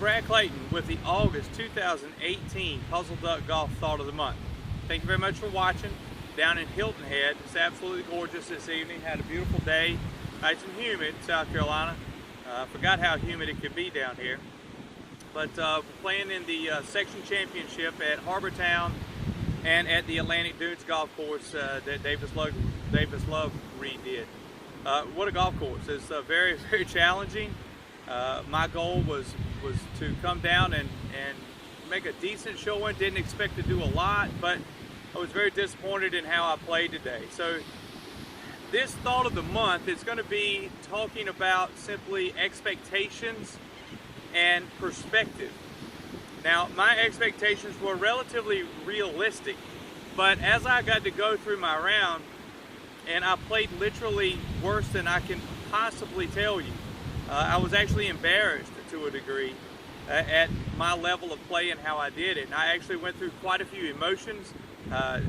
Brad Clayton with the August 2018 PuzzleDuck Golf Thought of the Month. Thank you very much for watching. Down in Hilton Head, it's absolutely gorgeous this evening. Had a beautiful day, nice and humid, South Carolina. Forgot how humid it could be down here. But we're playing in the section championship at Harbortown and at the Atlantic Dunes golf course that Davis Love redid. What a golf course! It's very, very challenging. My goal was to come down and make a decent showing. Didn't expect to do a lot, but I was very disappointed in how I played today. So this thought of the month is going to be talking about simply expectations and perspective. Now, my expectations were relatively realistic, but as I got to go through my round, and I played literally worse than I can possibly tell you. I was actually embarrassed to a degree at my level of play and how I did it. And I actually went through quite a few emotions. I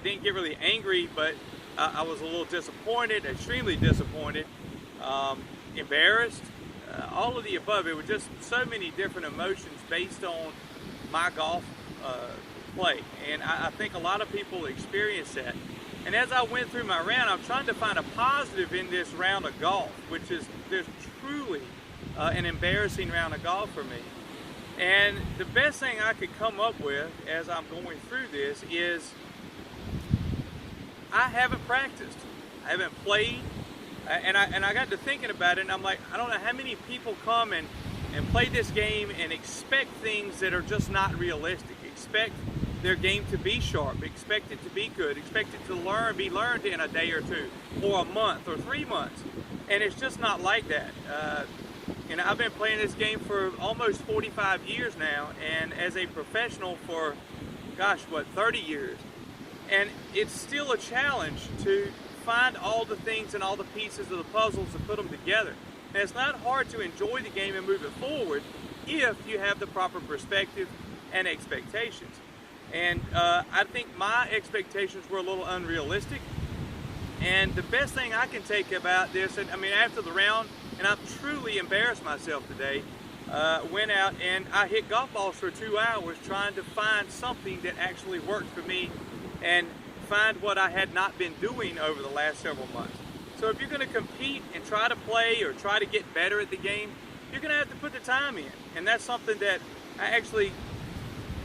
didn't get really angry, but I was a little disappointed, extremely disappointed, embarrassed, all of the above. It was just so many different emotions based on my golf play. And I think a lot of people experience that. And as I went through my round, I'm trying to find a positive in this round of golf, which is there's truly an embarrassing round of golf for me. And the best thing I could come up with as I'm going through this is I haven't practiced. I haven't played. And I got to thinking about it, and I'm like, I don't know how many people come and play this game and expect things that are just not realistic. Expect their game to be sharp, expect it to be good, expect it to be learned in a day or two, or a month, or 3 months. And it's just not like that. And I've been playing this game for almost 45 years now, and as a professional for, gosh, what, 30 years. And it's still a challenge to find all the things and all the pieces of the puzzles and put them together. And it's not hard to enjoy the game and move it forward if you have the proper perspective and expectations. And I think my expectations were a little unrealistic. And the best thing I can take about this, and I mean after the round, and I've truly embarrassed myself today, went out and I hit golf balls for 2 hours trying to find something that actually worked for me and find what I had not been doing over the last several months. So if you're going to compete and try to play or try to get better at the game, you're going to have to put the time in. And that's something that I actually,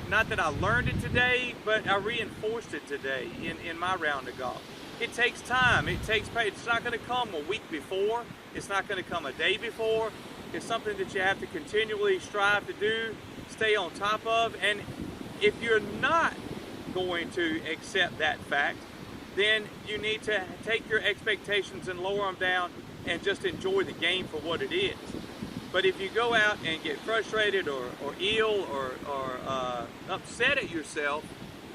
not that I learned it today, but I reinforced it today in my round of golf. It takes time, it takes patience. It's not going to come a week before, it's not going to come a day before. It's something that you have to continually strive to do, stay on top of. And if you're not going to accept that fact, then you need to take your expectations and lower them down and just enjoy the game for what it is. But if you go out and get frustrated or ill or upset at yourself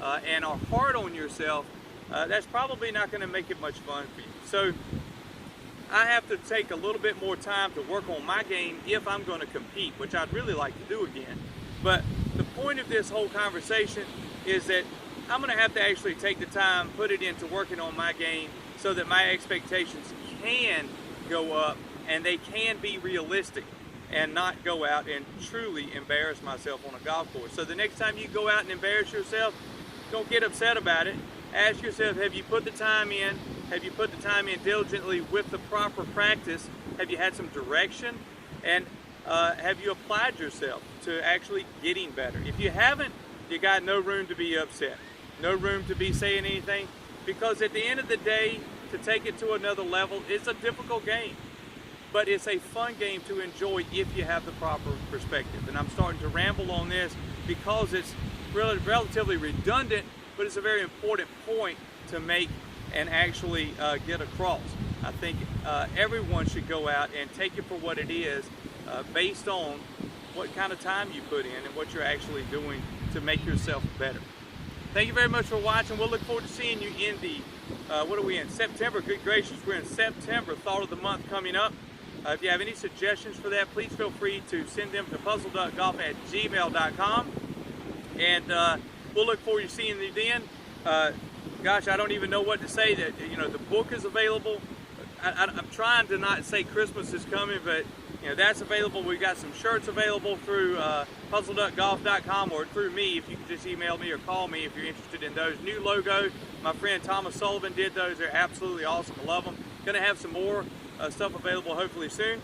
and are hard on yourself, that's probably not going to make it much fun for you. So I have to take a little bit more time to work on my game if I'm going to compete, which I'd really like to do again. But the point of this whole conversation is that I'm going to have to actually take the time, put it into working on my game so that my expectations can go up and they can be realistic and not go out and truly embarrass myself on a golf course. So the next time you go out and embarrass yourself, don't get upset about it. Ask yourself, have you put the time in? Have you put the time in diligently with the proper practice? Have you had some direction? And have you applied yourself to actually getting better? If you haven't, you got no room to be upset. No room to be saying anything, because at the end of the day, to take it to another level, it's a difficult game. But it's a fun game to enjoy if you have the proper perspective. And I'm starting to ramble on this because it's relatively redundant, but it's a very important point to make and actually get across. I think everyone should go out and take it for what it is based on what kind of time you put in and what you're actually doing to make yourself better. Thank you very much for watching. We'll look forward to seeing you in the, what are we in, September? Good gracious, we're in September, Thought of the Month coming up. If you have any suggestions for that, please feel free to send them to puzzleduckgolf@gmail.com. And we'll look forward to seeing you then. Gosh, I don't even know what to say. That, you know, the book is available. I'm trying to not say Christmas is coming, but you know, that's available. We've got some shirts available through PuzzleDuckGolf.com or through me. If you can just email me or call me if you're interested in those. New logo, my friend Thomas Sullivan did those. They're absolutely awesome. I love them. Going to have some more stuff available hopefully soon.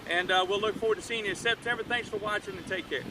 And we'll look forward to seeing you in September. Thanks for watching and take care.